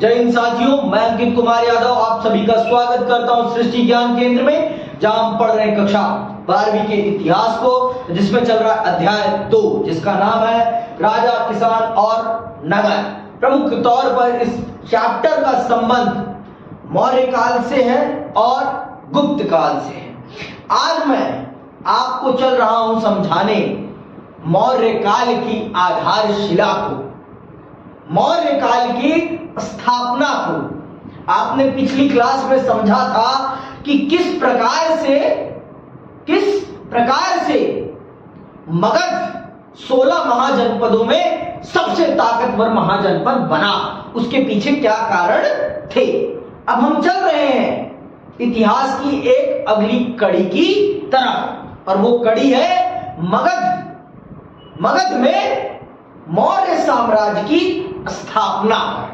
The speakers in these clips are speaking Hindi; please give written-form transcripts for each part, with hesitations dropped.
जय हिंद साथियों, मैं अंकित कुमार यादव आप सभी का स्वागत करता हूं सृष्टि ज्ञान केंद्र में, जहां हम पढ़ रहे हैं कक्षा 12वीं के इतिहास को, जिसमें चल रहा है अध्याय 2, जिसका नाम है राजा, किसान और नगर। प्रमुख तौर पर इस चैप्टर का संबंध मौर्य काल से है और गुप्त काल से है। आज मैं आपको चल रहा हूं समझाने मौर्य काल की आधारशिला को, मौर्य काल की स्थापना को। आपने पिछली क्लास में समझा था कि किस प्रकार से मगध 16 महाजनपदों में सबसे ताकतवर महाजनपद बना, उसके पीछे क्या कारण थे। अब हम चल रहे हैं इतिहास की एक अगली कड़ी की तरफ, और वो कड़ी है मगध में मौर्य साम्राज्य की स्थापना।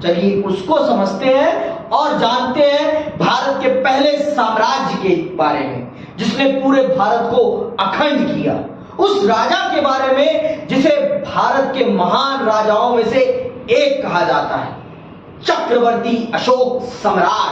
चलिए उसको समझते हैं और जानते हैं भारत के पहले साम्राज्य के बारे में, जिसने पूरे भारत को अखंड किया। उस राजा के बारे में जिसे भारत के महान राजाओं में से एक कहा जाता है, चक्रवर्ती अशोक सम्राट,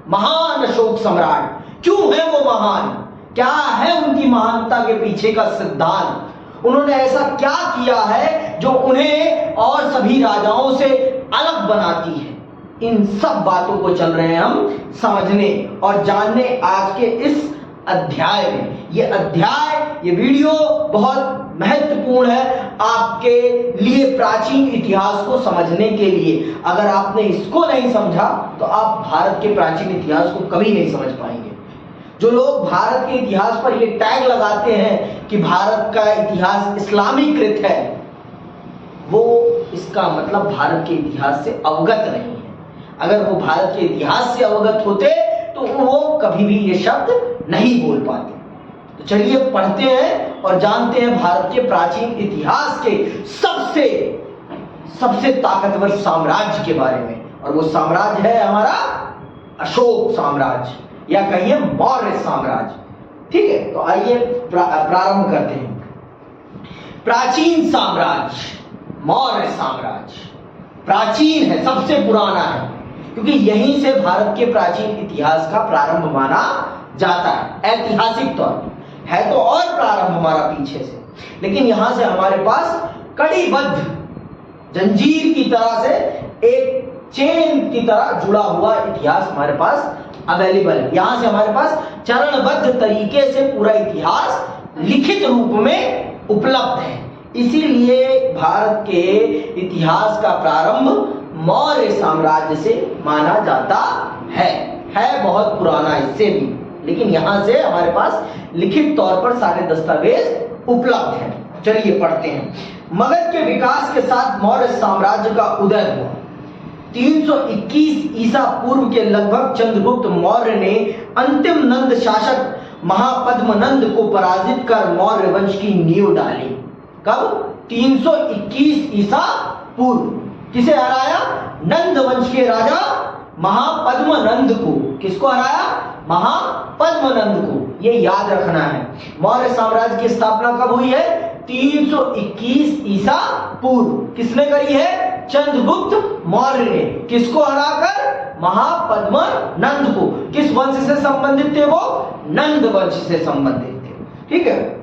महान अशोक सम्राट। क्यों है वो महान? क्या है उनकी महानता के पीछे का सिद्धांत? उन्होंने ऐसा क्या किया है जो उन्हें और सभी राजाओं से अलग बनाती है? इन सब बातों को चल रहे हैं हम समझने और जानने आज के इस अध्याय में। ये वीडियो बहुत महत्वपूर्ण है आपके लिए प्राचीन इतिहास को समझने के लिए। अगर आपने इसको नहीं समझा तो आप भारत के प्राचीन इतिहास को कभी नहीं समझ पाएंगे। जो लोग भारत के इतिहास पर ये टैग लगाते हैं कि भारत का इतिहास इस्लामीकृत है, वो इसका मतलब भारत के इतिहास से अवगत नहीं है। अगर वो भारत के इतिहास से अवगत होते तो वो कभी भी ये शब्द नहीं बोल पाते। तो चलिए पढ़ते हैं और जानते हैं भारत के प्राचीन इतिहास के सबसे ताकतवर साम्राज्य के बारे में, और वो साम्राज्य है हमारा अशोक साम्राज्य, या कहिए मौर्य साम्राज्य। ठीक है, तो आइए प्रारंभ करते हैं। प्राचीन साम्राज्य मौर्य साम्राज्य प्राचीन है, सबसे पुराना है, क्योंकि यहीं से भारत के प्राचीन इतिहास का प्रारंभ माना जाता है। ऐतिहासिक तौर है तो और प्रारंभ हमारा पीछे से, लेकिन यहां से हमारे पास कड़ीबद्ध जंजीर की तरह से, एक चेन की तरह जुड़ा हुआ इतिहास हमारे पास अवेलेबल है। यहां से हमारे पास चरणबद्ध तरीके से पूरा इतिहास लिखित रूप में उपलब्ध है। इसीलिए भारत के इतिहास का प्रारंभ मौर्य साम्राज्य से माना जाता है बहुत पुराना इससे भी, लेकिन यहां से हमारे पास लिखित तौर पर सारे दस्तावेज उपलब्ध हैं। चलिए पढ़ते हैं। मगध के विकास के साथ मौर्य साम्राज्य का उदय हुआ। 321 ईसा पूर्व के लगभग चंद्रगुप्त मौर्य ने अंतिम नंद शासक महापद्मनंद को पराजित कर मौर्य वंश की नींव डाली। कब? 321 ईसा पूर्व। किसे हराया? नंद वंश के राजा महापद्मनंद को। किसको हराया? महापद्मनंद को। ये याद रखना है। मौर्य साम्राज्य की स्थापना कब हुई है? 321 ईसा पूर्व। किसने करी है? चंद्रगुप्त मौर्य ने। किसको हराकर? महापद्मनंद को। किस वंश से संबंधित थे वो? नंद वंश से संबंधित थे। ठीक है।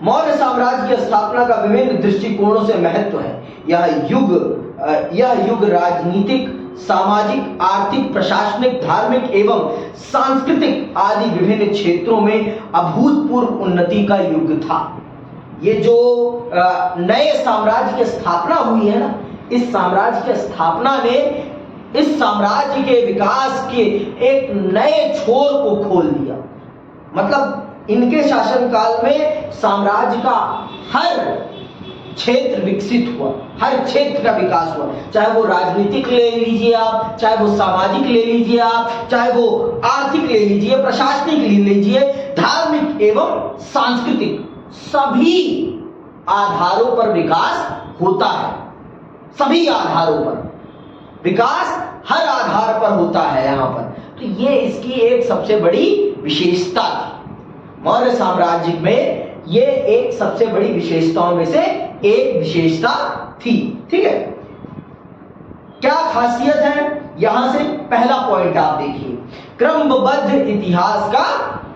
मौर्य साम्राज्य की स्थापना का विभिन्न दृष्टिकोणों से महत्व है। यह युग राजनीतिक, सामाजिक, आर्थिक, प्रशासनिक, धार्मिक एवं सांस्कृतिक आदि विभिन्न क्षेत्रों में अभूतपूर्व उन्नति का युग था। ये जो नए साम्राज्य की स्थापना हुई है ना, इस साम्राज्य की स्थापना ने इस साम्राज्य के विकास के एक नए छोर को खोल दिया। मतलब इनके शासनकाल में साम्राज्य का हर क्षेत्र विकसित हुआ, हर क्षेत्र का विकास हुआ। चाहे वो राजनीतिक ले लीजिए आप, चाहे वो सामाजिक ले लीजिए आप, चाहे वो आर्थिक ले लीजिए, प्रशासनिक ले लीजिए, धार्मिक एवं सांस्कृतिक, सभी आधारों पर विकास होता है। सभी आधारों पर विकास हर आधार पर होता है यहाँ पर। तो ये इसकी एक सबसे बड़ी विशेषता थी। मौर्य साम्राज्य में ये एक सबसे बड़ी विशेषताओं में से एक विशेषता थी। ठीक है। क्या खासियत है, यहां से पहला पॉइंट आप देखिए, क्रमबद्ध इतिहास का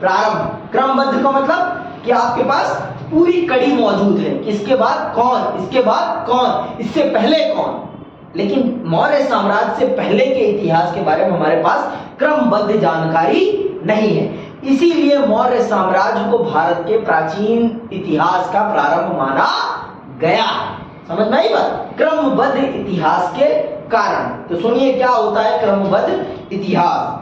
प्रारंभ। क्रमबद्ध का मतलब कि आपके पास पूरी कड़ी मौजूद है, किसके बाद कौन, इसके बाद कौन, इससे पहले कौन। लेकिन मौर्य साम्राज्य से पहले के इतिहास के बारे में हमारे पास क्रमबद्ध जानकारी नहीं है, इसीलिए मौर्य साम्राज्य को भारत के प्राचीन इतिहास का प्रारंभ माना गया। समझ में आई बात, क्रमबद्ध इतिहास के कारण। तो सुनिए क्या होता है क्रमबद्ध इतिहास।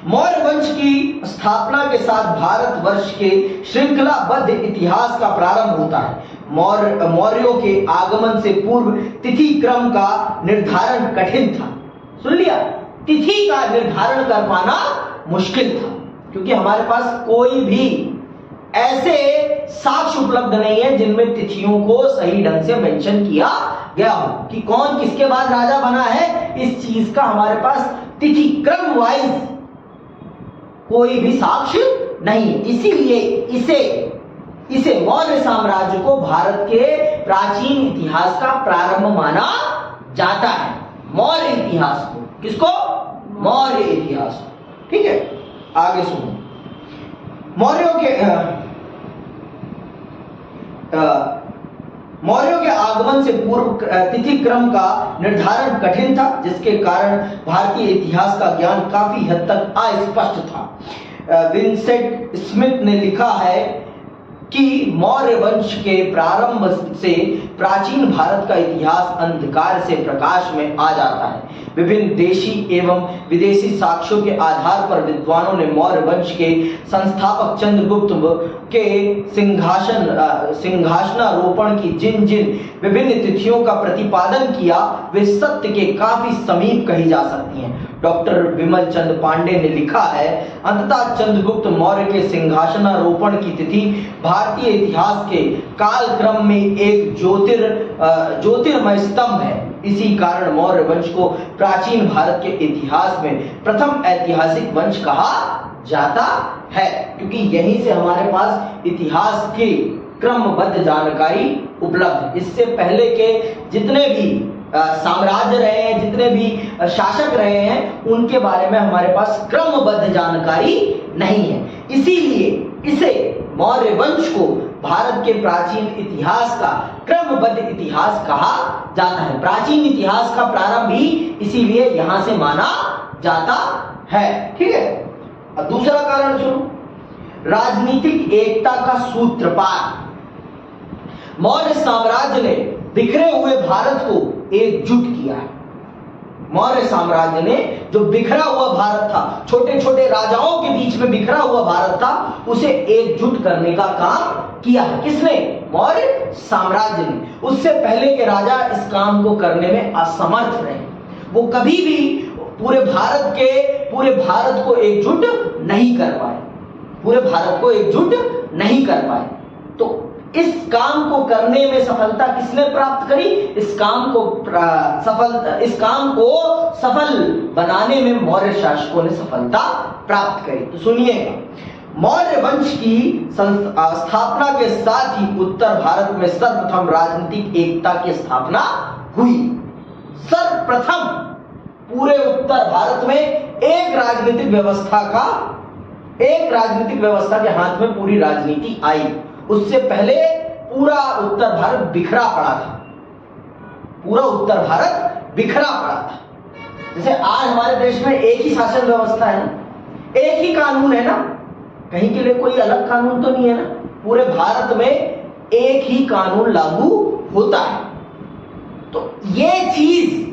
मौर्य वंश की स्थापना के साथ भारतवर्ष के श्रृंखलाबद्ध इतिहास का प्रारंभ होता है। मौर्यों के आगमन से पूर्व तिथि क्रम का निर्धारण कठिन था। सुन लिया, तिथि का निर्धारण कर पाना मुश्किल था, क्योंकि हमारे पास कोई भी ऐसे साक्ष्य उपलब्ध नहीं है जिनमें तिथियों को सही ढंग से मेंशन किया गया हो कि कौन किसके बाद राजा बना है। इस चीज का हमारे पास तिथि क्रम वाइज कोई भी साक्ष्य नहीं है, इसीलिए इसे मौर्य साम्राज्य को भारत के प्राचीन इतिहास का प्रारंभ माना जाता है। मौर्य इतिहास को, किसको, मौर्य इतिहास। ठीक है, आगे सुनो। मौर्यों के आगमन से पूर्व तिथि क्रम का निर्धारण कठिन था, जिसके कारण भारतीय इतिहास का ज्ञान काफी हद तक अस्पष्ट था। विंसेंट स्मिथ ने लिखा है कि मौर्य वंश के प्रारंभ से प्राचीन भारत का इतिहास अंधकार से प्रकाश में आ जाता है। विभिन्न देशी एवं विदेशी साक्ष्यों के आधार पर विद्वानों ने मौर्य वंश के संस्थापक चंद्रगुप्त के सिंहासनारोपण की जिन विभिन्न तिथियों का प्रतिपादन किया, वे सत्य के काफी समीप कही जा सकती हैं। डॉक्टर विमल चंद पांडे ने लिखा है, अंततः चंद्रगुप्त मौर्य के सिंहासनारोपण की तिथि भारतीय इतिहास के कालक्रम में एक ज्योतिर्मय स्तंभ है। इसी कारण मौर्य वंश को प्राचीन भारत के इतिहास में प्रथम ऐतिहासिक वंश कहा जाता है, क्योंकि यहीं से हमारे पास इतिहास की क्रमबद्ध जानकारी उपलब्ध है। इससे पहले के जितने भी साम्राज्य रहे हैं, जितने भी शासक रहे हैं, उनके बारे में हमारे पास क्रमबद्ध जानकारी नहीं है। इसीलिए इसे मौर्य वंश को भारत के प्राचीन इतिहास का क्रमबद्ध इतिहास कहा जाता है। प्राचीन इतिहास का प्रारंभ भी इसीलिए यहां से माना जाता है। ठीक है, अब दूसरा कारण सुनो, राजनीतिक एकता का सूत्रपात। मौर्य साम्राज्य ने बिखरे हुए भारत को एकजुट किया है। मौर्य साम्राज्य ने जो बिखरा हुआ भारत था, छोटे छोटे राजाओं के बीच में बिखरा हुआ भारत था, उसे एकजुट करने का काम किया है। किसने? मौर्य साम्राज्य ने। उससे पहले के राजा इस काम को करने में असमर्थ रहे। वो कभी भी पूरे भारत को एकजुट नहीं कर पाए, पूरे भारत को एकजुट नहीं कर पाए। तो इस काम को करने में सफलता किसने प्राप्त करी? इस काम को सफल बनाने में मौर्य शासकों ने सफलता प्राप्त करी। तो सुनिएगा, मौर्य वंश की स्थापना के साथ ही उत्तर भारत में सर्वप्रथम राजनीतिक एकता की स्थापना हुई। सर्वप्रथम पूरे उत्तर भारत में एक राजनीतिक व्यवस्था के हाथ में पूरी राजनीति आई। उससे पहले पूरा उत्तर भारत बिखरा पड़ा था, पूरा उत्तर भारत बिखरा पड़ा था। जैसे आज हमारे देश में एक ही शासन व्यवस्था है ना, एक ही कानून है ना, कहीं के लिए कोई अलग कानून तो नहीं है ना, पूरे भारत में एक ही कानून लागू होता है। तो ये चीज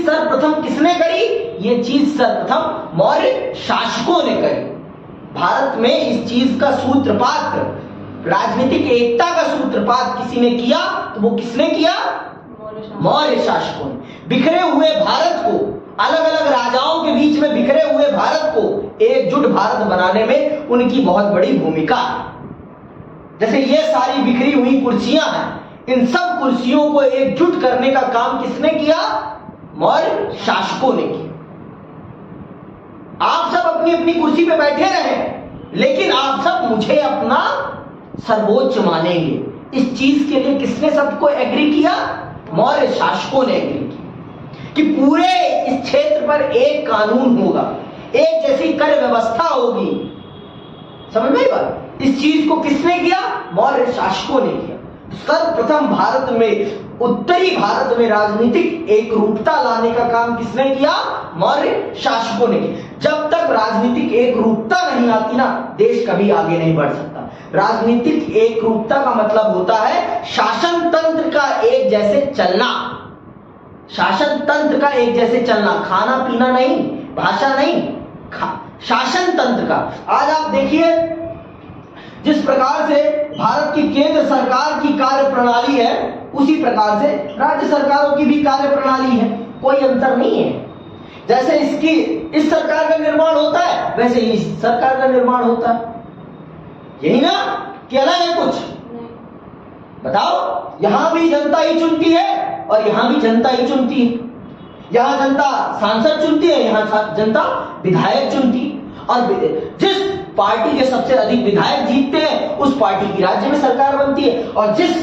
सर्वप्रथम किसने करी? ये चीज सर्वप्रथम मौर्य शासकों ने करी। भारत में इस चीज का सूत्रपात, राजनीतिक एकता का सूत्रपात किसी ने किया, तो वो किसने किया? मौर्य शासकों ने। बिखरे हुए भारत को, अलग अलग राजाओं के बीच में बिखरे हुए भारत को एकजुट भारत बनाने में उनकी बहुत बड़ी भूमिका है। जैसे ये सारी बिखरी हुई कुर्सियां हैं, इन सब कुर्सियों को एकजुट करने का काम किसने किया? मौर्य शासकों ने किया। आप सब अपनी अपनी कुर्सी पे बैठे रहे, लेकिन आप सब मुझे अपना सर्वोच्च मानेंगे। इस चीज के लिए किसने सबको एग्री किया? मौर्य शासकों ने एग्री की कि पूरे इस क्षेत्र पर एक कानून होगा, एक जैसी कर व्यवस्था होगी। समझ में आई बात? इस चीज को किसने किया? मौर्य शासकों ने किया। सर्वप्रथम भारत में, उत्तरी भारत में राजनीतिक एक रूपता लाने का काम किसने किया? मौर्य शासकों ने किया। जब तक राजनीतिक एक रूपता नहीं आती ना, देश कभी आगे नहीं बढ़ सकता। राजनीतिक एक रूपता का मतलब होता है शासन तंत्र का एक जैसे चलना, शासन तंत्र का एक जैसे चलना, खाना पीना नहीं, भाषा नहीं, शासन तंत्र का। आज आप देखिए जिस प्रकार से भारत की केंद्र सरकार की कार्य प्रणाली है, उसी प्रकार से राज्य सरकारों की भी कार्य प्रणाली है, कोई अंतर नहीं है। जैसे इस सरकार का निर्माण होता है, वैसे इस सरकार का निर्माण होता है। यही ना कि अलग है कुछ? बताओ, यहां भी जनता ही चुनती है और यहां भी जनता ही चुनती है। यहां जनता सांसद चुनती है, यहां जनता विधायक चुनती है। और जिस पार्टी के सबसे अधिक विधायक जीतते हैं, उस पार्टी की राज्य में सरकार बनती है, और जिस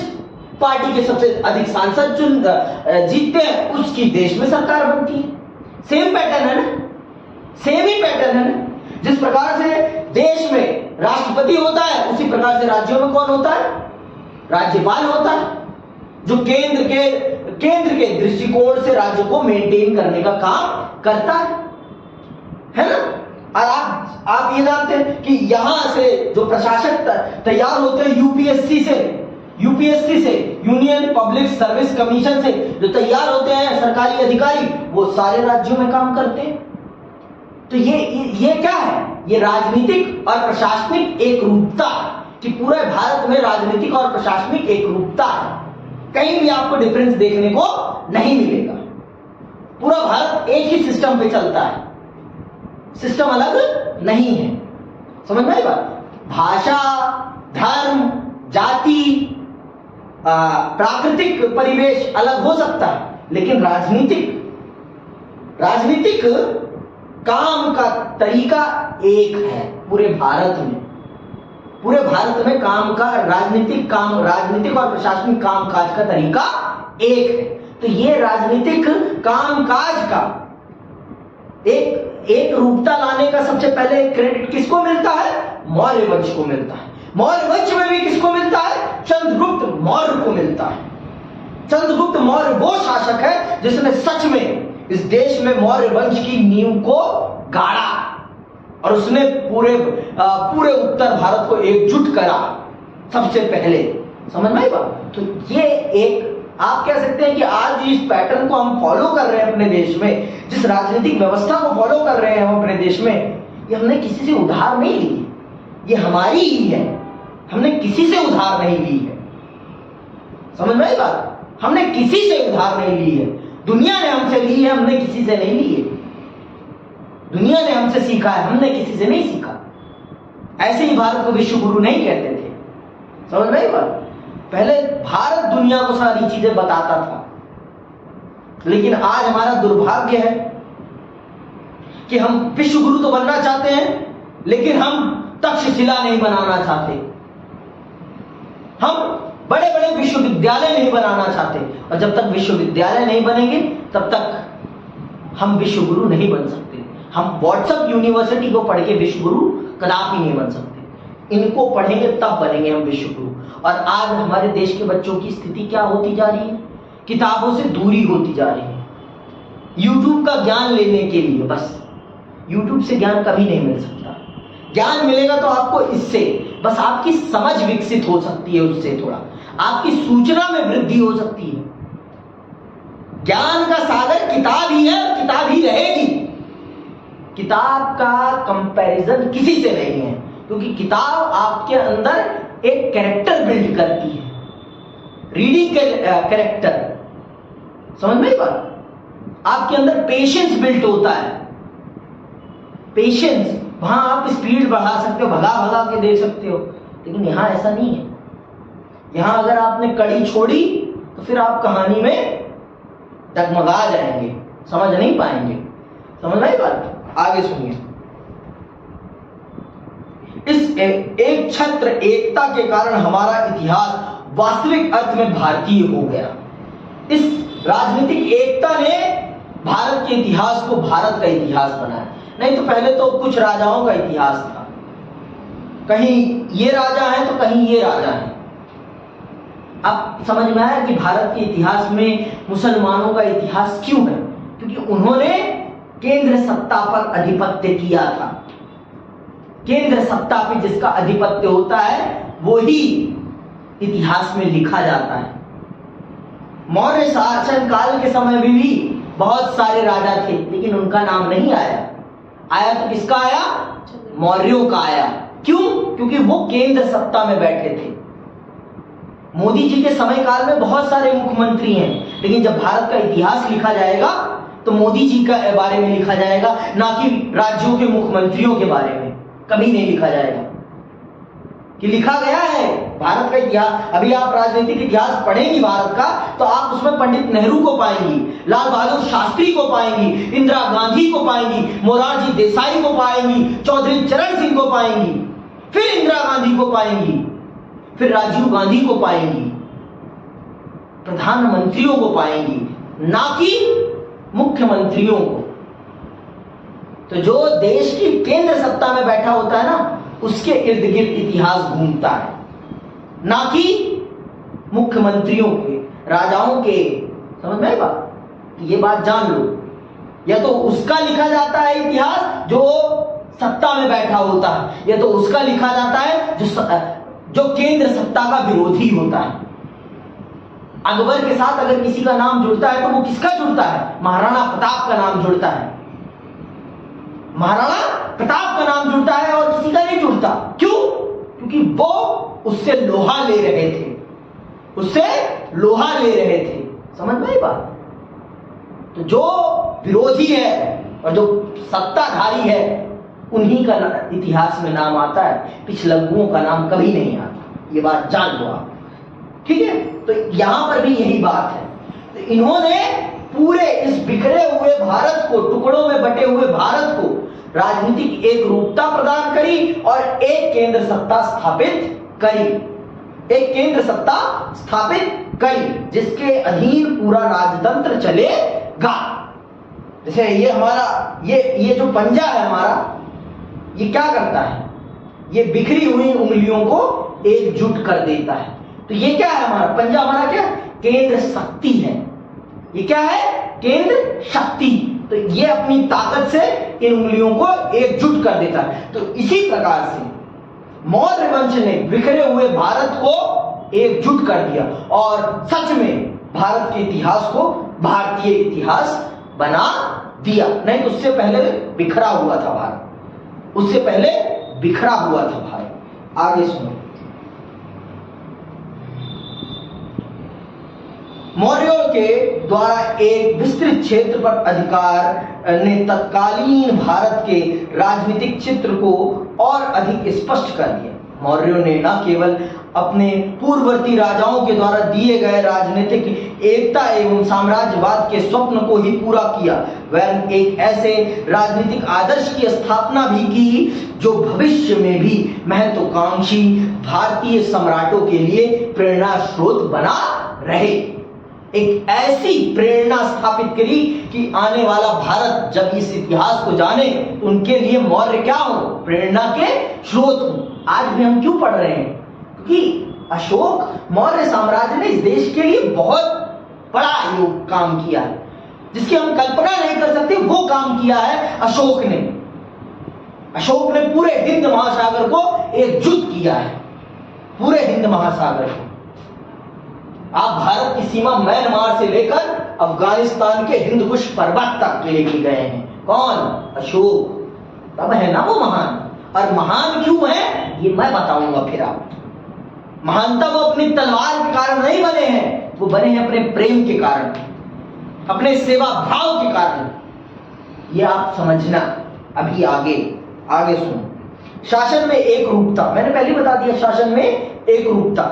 पार्टी के सबसे अधिक सांसद जीतते हैं, उसकी देश में सरकार बनती है। सेम पैटर्न है ना, सेम ही पैटर्न है ना। जिस प्रकार से देश में राष्ट्रपति होता है, उसी प्रकार से राज्यों में कौन होता है? राज्यपाल होता है, जो केंद्र के दृष्टिकोण से राज्यों को मेंटेन करने का काम करता है ना। और आप ये जानते हैं कि यहां से जो प्रशासक तैयार होते हैं यूपीएससी से, यूनियन पब्लिक सर्विस कमीशन से जो तैयार होते हैं सरकारी अधिकारी, वो सारे राज्यों में काम करते हैं। तो ये क्या है? ये राजनीतिक और प्रशासनिक एक रूपता, कि पूरे भारत में राजनीतिक और प्रशासनिक एक रूपता है। कहीं भी आपको डिफरेंस देखने को नहीं मिलेगा। पूरा भारत एक ही सिस्टम पे चलता है, सिस्टम अलग नहीं है। समझ में आई बात? भाषा, धर्म, जाति, प्राकृतिक परिवेश अलग हो सकता है, लेकिन राजनीतिक काम का तरीका एक है। पूरे भारत में काम का राजनीतिक और प्रशासनिक कामकाज का तरीका एक है। तो ये राजनीतिक कामकाज का एक रूपता लाने का सबसे पहले क्रेडिट किसको मिलता है? मौर्य वंश को मिलता है। मौर्य वंश में भी किसको मिलता है? चंद्रगुप्त मौर्य को मिलता है। चंद्रगुप्त मौर्य वो शासक है जिसने सच में इस देश में मौर्य वंश की नींव को गाड़ा, और उसने पूरे उत्तर भारत को एकजुट करा सबसे पहले। समझ में आई बात? तो ये एक, आप कह सकते हैं कि आज इस पैटर्न को हम फॉलो कर रहे हैं अपने देश में, जिस राजनीतिक व्यवस्था को फॉलो कर रहे हैं हम अपने देश में, ये हमने किसी से उधार नहीं ली, ये हमारी ही है। हमने किसी से उधार नहीं ली है। समझ में आई बात? हमने किसी से उधार नहीं ली है। दुनिया ने हमसे ली है, हमने किसी से नहीं ली है। दुनिया ने हमसे सीखा है, हमने किसी से नहीं सीखा। ऐसे ही भारत को विश्व गुरु नहीं कहते थे। समझ में आई बात? पहले भारत दुनिया को सारी चीजें बताता था, लेकिन आज हमारा दुर्भाग्य है कि हम विश्व गुरु तो बनना चाहते हैं, लेकिन हम तक्षशिला नहीं बनाना चाहते, हम बड़े बड़े विश्वविद्यालय नहीं बनाना चाहते। और जब तक विश्वविद्यालय नहीं बनेंगे, तब तक हम विश्व गुरु नहीं बन सकते। हम व्हाट्सएप यूनिवर्सिटी को पढ़ के विश्व गुरु कदापि नहीं बन सकते। इनको पढ़ेंगे तब बनेंगे हम विश्व गुरु। और आज हमारे देश के बच्चों की स्थिति क्या होती जा रही है? किताबों से दूरी होती जा रही है। यूट्यूब का ज्ञान लेने के लिए, बस यूट्यूब से ज्ञान कभी नहीं मिल सकता। ज्ञान मिलेगा तो आपको इससे, बस आपकी समझ विकसित हो सकती है, उससे थोड़ा आपकी सूचना में वृद्धि हो सकती है। ज्ञान का सागर किताब ही है, किताब ही रहेगी। किताब का कंपैरिजन किसी से नहीं है, क्योंकि किताब आपके अंदर एक कैरेक्टर बिल्ड करती है, रीडिंग कैरेक्टर। समझ में आई बात? आपके अंदर पेशेंस बिल्ड होता है। पेशेंस, वहां आप स्पीड बढ़ा सकते हो, भगा के देख सकते हो, लेकिन यहां ऐसा नहीं है। यहां अगर आपने कड़ी छोड़ी तो फिर आप कहानी में डगमगा जाएंगे, समझ नहीं पाएंगे। समझ में आई बात? आगे सुनिए। इस एक छत्र एकता के कारण हमारा इतिहास वास्तविक अर्थ में भारतीय हो गया। इस राजनीतिक एकता ने भारत के इतिहास को भारत का इतिहास बनाया। नहीं तो पहले तो कुछ राजाओं का इतिहास था, कहीं ये राजा है तो कहीं ये राजा है। अब समझ में आया कि भारत के इतिहास में मुसलमानों का इतिहास क्यों है, क्योंकि उन्होंने केंद्र सत्ता पर आधिपत्य किया था। केंद्र सत्ता पे जिसका आधिपत्य होता है वो ही इतिहास में लिखा जाता है। मौर्य शासन काल के समय में भी बहुत सारे राजा थे, लेकिन उनका नाम नहीं आया। आया तो किसका आया? मौर्यों का आया। क्यों? क्योंकि वो केंद्र सत्ता में बैठे थे। मोदी जी के समय काल में बहुत सारे मुख्यमंत्री हैं, लेकिन जब भारत का इतिहास लिखा जाएगा तो मोदी जी के बारे में लिखा जाएगा, ना कि राज्यों के मुख्यमंत्रियों के बारे में। कभी नहीं लिखा जाएगा कि लिखा गया है भारत का इतिहास। अभी आप राजनीतिक इतिहास पढ़ेंगी भारत का तो आप उसमें पंडित नेहरू को पाएंगी, लाल बहादुर शास्त्री को पाएंगी, इंदिरा गांधी को पाएंगी, मोरारजी देसाई को पाएंगी, चौधरी चरण सिंह को पाएंगी, फिर इंदिरा गांधी को पाएंगी, फिर राजीव गांधी को पाएंगी, प्रधानमंत्रियों को पाएंगी, ना कि मुख्यमंत्रियों को। तो जो देश की केंद्र सत्ता में बैठा होता है ना, उसके इर्द गिर्द इतिहास घूमता है, ना कि मुख्यमंत्रियों के, राजाओं के। समझ में आई बात? ये बात जान लो। या तो उसका लिखा जाता है इतिहास जो सत्ता में बैठा होता है, या तो उसका लिखा जाता है जो केंद्र सत्ता का विरोधी होता है। अकबर के साथ अगर किसी का नाम जुड़ता है तो वो किसका जुड़ता है? महाराणा प्रताप का नाम जुड़ता है। महाराणा प्रताप का नाम जुड़ता है और किसी का नहीं जुड़ता। क्यों? क्योंकि वो उससे लोहा ले रहे थे, उससे लोहा ले रहे थे। समझ में आई बात? तो जो विरोधी है और जो सत्ताधारी है उन्हीं का इतिहास में नाम आता है, पिछलग्गुओं का नाम कभी नहीं आता। ये बात जान लो आप, ठीक है? तो यहां पर भी यही बात है। तो इन्होंने पूरे इस बिखरे हुए भारत को, टुकड़ों में बटे हुए भारत को राजनीतिक एक रूपता प्रदान करी और एक केंद्र सत्ता स्थापित करी। एक केंद्र सत्ता स्थापित करी जिसके अधीन पूरा राजतंत्र चलेगा। जैसे ये हमारा ये जो पंजा है हमारा, ये क्या करता है? ये बिखरी हुई उंगलियों को एकजुट कर देता है। तो ये क्या है? हमारा पंजा, हमारा क्या? केंद्र शक्ति है। ये क्या है? केंद्र शक्ति। तो ये अपनी ताकत से इन उंगलियों को एकजुट कर देता है। तो इसी प्रकार से मौर्य वंश ने बिखरे हुए भारत को एकजुट कर दिया और सच में भारत के इतिहास को भारतीय इतिहास बना दिया। नहीं तो उससे पहले बिखरा हुआ था भारत, उससे पहले बिखरा हुआ था भारत। आगे सुनो। मौर्यों के द्वारा एक विस्तृत क्षेत्र पर अधिकार ने तत्कालीन भारत के राजनीतिक चित्र को और अधिक स्पष्ट कर दिया। मौर्यों ने न केवल अपने पूर्ववर्ती राजाओं के द्वारा दिए गए राजनीतिक एकता एवं साम्राज्यवाद के स्वप्न को ही पूरा किया, वरन एक ऐसे राजनीतिक आदर्श की स्थापना भी की जो भविष्य में भी महत्वाकांक्षी भारतीय सम्राटों के लिए प्रेरणा स्रोत बना रहे। एक ऐसी प्रेरणा स्थापित करी कि आने वाला भारत जब इस इतिहास को जाने तो उनके लिए मौर्य क्या हो? प्रेरणा के स्रोत हो। आज भी हम क्यों पढ़ रहे हैं? क्योंकि अशोक मौर्य साम्राज्य ने इस देश के लिए बहुत बड़ा योग काम किया है, जिसकी हम कल्पना नहीं कर सकते। वो काम किया है अशोक ने। अशोक ने पूरे हिंद महासागर को एकजुट किया है, पूरे हिंद महासागर को। आप भारत की सीमा म्यांमार से लेकर अफगानिस्तान के हिंदकुश पर्वत तक लेके गए हैं। कौन? अशोक। तब है ना वो महान। और महान क्यों है ये मैं बताऊंगा फिर आप। महानता वो अपनी तलवार के कारण नहीं बने हैं, वो बने हैं अपने प्रेम के कारण, अपने सेवा भाव के कारण। ये आप समझना। अभी आगे आगे सुनो। शासन में एक रूपता, मैंने पहले बता दिया, शासन में एक रूपता।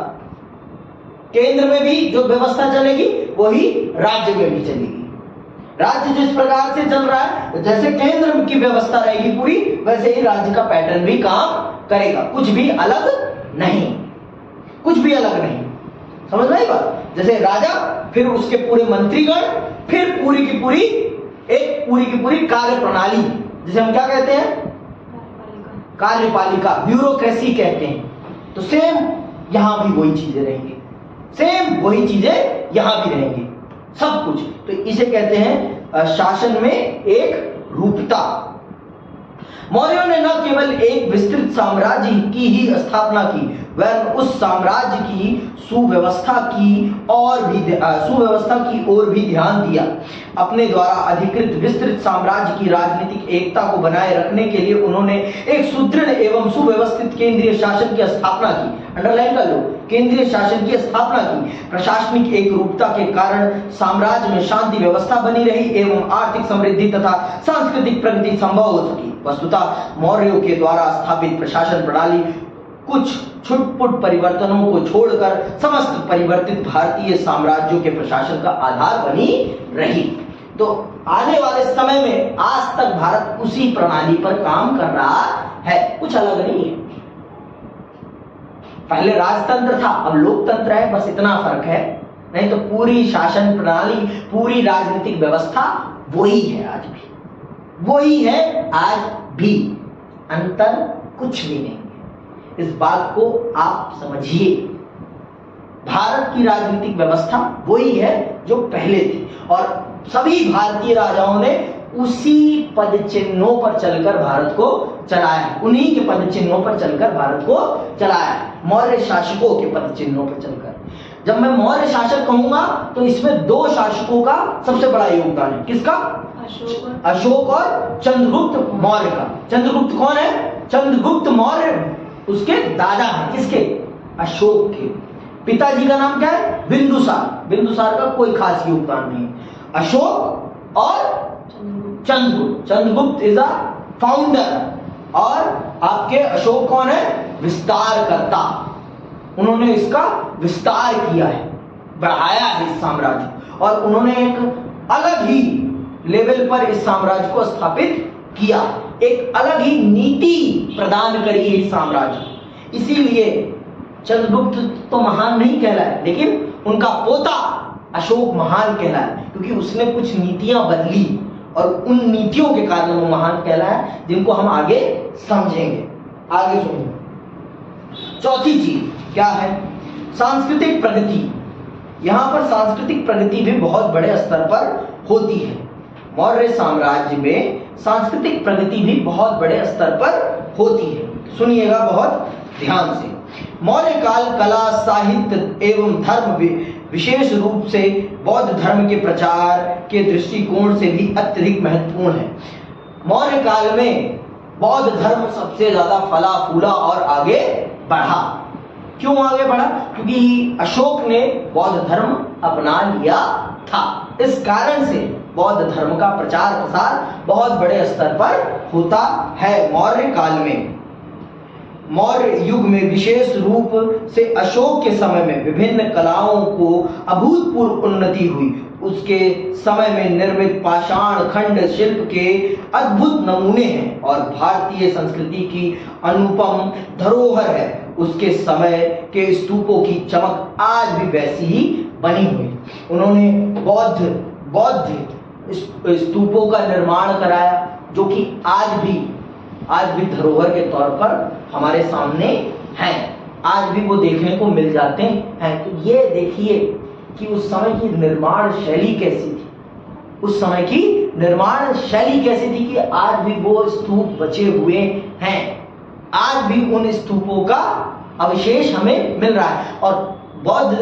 केंद्र में भी जो व्यवस्था चलेगी वही राज्य में भी चलेगी। राज्य जिस प्रकार से चल रहा है, जैसे केंद्र की व्यवस्था रहेगी पूरी, वैसे ही राज्य का पैटर्न भी काम करेगा। कुछ भी अलग नहीं, कुछ भी अलग नहीं। समझ में आई बात? जैसे राजा, फिर उसके पूरे मंत्रीगण, फिर पूरी की पूरी कार्य प्रणाली, जिसे हम क्या कहते हैं? कार्यपालिका, ब्यूरोक्रेसी कहते हैं। तो सेम यहां भी वही चीजें रहेंगी, सेम वही चीजें यहां भी रहेंगी, सब कुछ। तो इसे कहते हैं शासन में एक रूपता। मौर्यों ने न केवल एक विस्तृत साम्राज्य की ही स्थापना की, वह उस साम्राज्य की सुव्यवस्था की ओर भी ध्यान दिया। अपने द्वारा अधिकृत विस्तृत साम्राज्य की राजनीतिक एकता को बनाए रखने के लिए उन्होंने एक सुदृढ़ एवं सुव्यवस्थित केंद्रीय शासन की स्थापना की। अंडरलाइन कर लो, केंद्रीय शासन की स्थापना की। प्रशासनिक एक रूपता के कारण साम्राज्य में शांति व्यवस्था बनी रही एवं आर्थिक समृद्धि तथा सांस्कृतिक प्रगति संभव हो सकी। वस्तुतः मौर्यों के द्वारा स्थापित प्रशासन प्रणाली कुछ छुटपुट परिवर्तनों को छोड़कर समस्त परिवर्तित भारतीय साम्राज्यों के प्रशासन का आधार बनी रही। तो आने वाले समय में आज तक भारत उसी प्रणाली पर काम कर रहा है, कुछ अलग नहीं है। पहले राजतंत्र था, अब लोकतंत्र है, बस इतना फर्क है। नहीं तो पूरी शासन प्रणाली, पूरी राजनीतिक व्यवस्था वही है, आज भी वही है, आज भी अंतर कुछ भी नहीं है। इस बात को आप समझिए, भारत की राजनीतिक व्यवस्था वही है जो पहले थी, और सभी भारतीय राजाओं ने उसी पद चिन्हों पर चलकर भारत को चलाया, उन्हीं के पद चिन्हों पर चलकर भारत को चलाया, मौर्य शासकों के पद चिन्हों पर चलकर। जब मैं मौर्य शासक कहूंगा तो इसमें दो शासकों का सबसे बड़ा योगदान है। किसका? अशोक और चंद्रगुप्त मौर्य का। चंद्रगुप्त कौन है? चंद्रगुप्त मौर्य उसके दादा हैं। किसके? अशोक के। पिताजी का नाम क्या है? बिंदुसार। बिंदुसार का कोई खास योगदान नहीं। अशोक और Chandragupta. Chandragupta is a founder, और आपके अशोक कौन है? विस्तार करता। उन्होंने इसका विस्तार किया है, बढ़ाया है इस साम्राज्य को, और उन्होंने एक अलग ही लेवल पर इस साम्राज्य को स्थापित किया, एक अलग ही नीति प्रदान करी है इस साम्राज्य। इसीलिए चंद्रगुप्त तो महान नहीं कहलाए, लेकिन उनका पोता अशोक महान कहलाया, क्योंकि उसने कुछ नीतियां बदली, और उन नीतियों के कारण वो महान कहलाया, जिनको हम आगे समझेंगे। आगे सुनिए। चौथी चीज क्या है? सांस्कृतिक प्रगति। यहां पर सांस्कृतिक प्रगति भी बहुत बड़े स्तर पर होती है। मौर्य साम्राज्य में सांस्कृतिक प्रगति भी बहुत बड़े स्तर पर होती है। सुनिएगा बहुत ध्यान से। मौर्य काल कला, साहित्य एवं धर्म विशेष रूप से बौद्ध धर्म के प्रचार के दृष्टिकोण से भी अत्यधिक महत्वपूर्ण है। मौर्य काल में बौद्ध धर्म सबसे ज्यादा फला फूला और आगे बढ़ा। क्यों आगे बढ़ा? क्योंकि अशोक ने बौद्ध धर्म अपना लिया था। इस कारण से बौद्ध धर्म का प्रचार प्रसार बहुत बड़े स्तर पर होता है मौर्य काल में। मौर्य युग में विशेष रूप से अशोक के समय में विभिन्न कलाओं को अभूतपूर्व उन्नति हुई। उसके समय में निर्मित पाषाण खंड शिल्प के अद्भुत नमूने हैं और भारतीय संस्कृति की अनुपम धरोहर है। उसके समय के स्तूपों की चमक आज भी वैसी ही बनी हुई। उन्होंने बौद्ध स्तूपों का निर्माण कराया, जो कि आज भी धरोहर के तौर पर हमारे सामने हैं। आज भी वो देखने को मिल जाते हैं। तो ये देखिए कि उस समय की निर्माण शैली कैसी थी, उस समय की निर्माण शैली कैसी थी कि आज भी वो स्तूप बचे हुए हैं। आज भी उन स्तूपों का अवशेष हमें मिल रहा है। और बौद्ध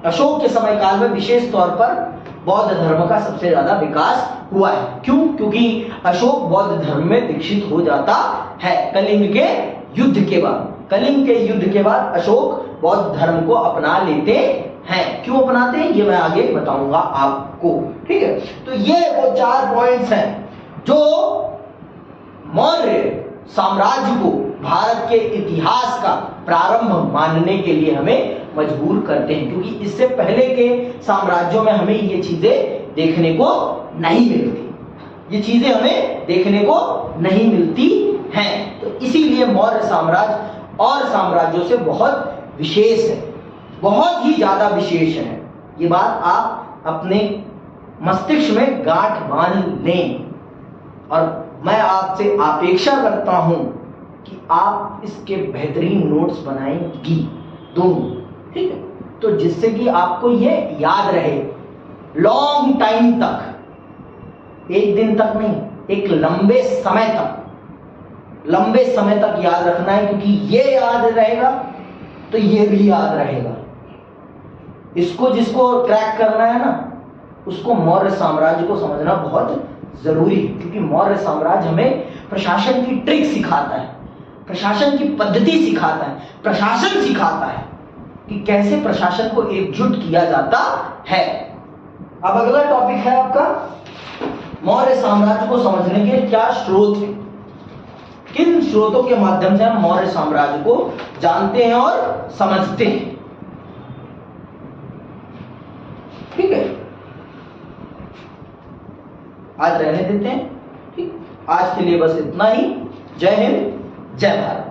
अशोक के समय काल में विशेष तौर पर बौद्ध धर्म का सबसे ज्यादा विकास हुआ है। क्यों? क्योंकि अशोक बौद्ध धर्म में दीक्षित हो जाता है कलिंग के युद्ध के बाद। कलिंग के युद्ध के बाद अशोक बौद्ध धर्म को अपना लेते हैं। क्यों अपनाते हैं ये मैं आगे बताऊंगा आपको, ठीक है। तो ये वो 4 पॉइंट्स हैं जो मौर्य साम्राज्य को भारत के इतिहास का प्रारंभ मानने के लिए हमें मजबूर करते हैं, क्योंकि इससे पहले के साम्राज्यों में हमें ये चीजें देखने को नहीं मिलती। ये चीजें हमें देखने को नहीं मिलती हैं। तो इसीलिए मौर्य साम्राज्य और साम्राज्यों से बहुत विशेष है। बहुत ही ज्यादा विशेष है। ये बात आप अपने मस्तिष्क में गांठ बांध लें और मैं आपसे अपेक्षा करता हूं कि आप इसके बेहतरीन नोट्स बनाएंगी दोनों, ठीक है? तो जिससे कि आपको ये याद रहे लॉन्ग टाइम तक, एक दिन तक नहीं, एक लंबे समय तक याद रखना है, क्योंकि ये याद रहेगा तो ये भी याद रहेगा। इसको जिसको क्रैक करना है ना, उसको मौर्य साम्राज्य को समझना बहुत जरूरी है, क्योंकि मौर्य साम्राज्य हमें प्रशासन की ट्रिक सिखाता है, प्रशासन की पद्धति सिखाता है, प्रशासन सिखाता है कि कैसे प्रशासन को एकजुट किया जाता है। अब अगला टॉपिक है आपका मौर्य साम्राज्य को समझने के क्या स्रोत हैं, किन स्रोतों के माध्यम से हम मौर्य साम्राज्य को जानते हैं और समझते हैं। ठीक है, आज रहने देते हैं। ठीक, आज के लिए बस इतना ही। जय हिंद, जय भारत।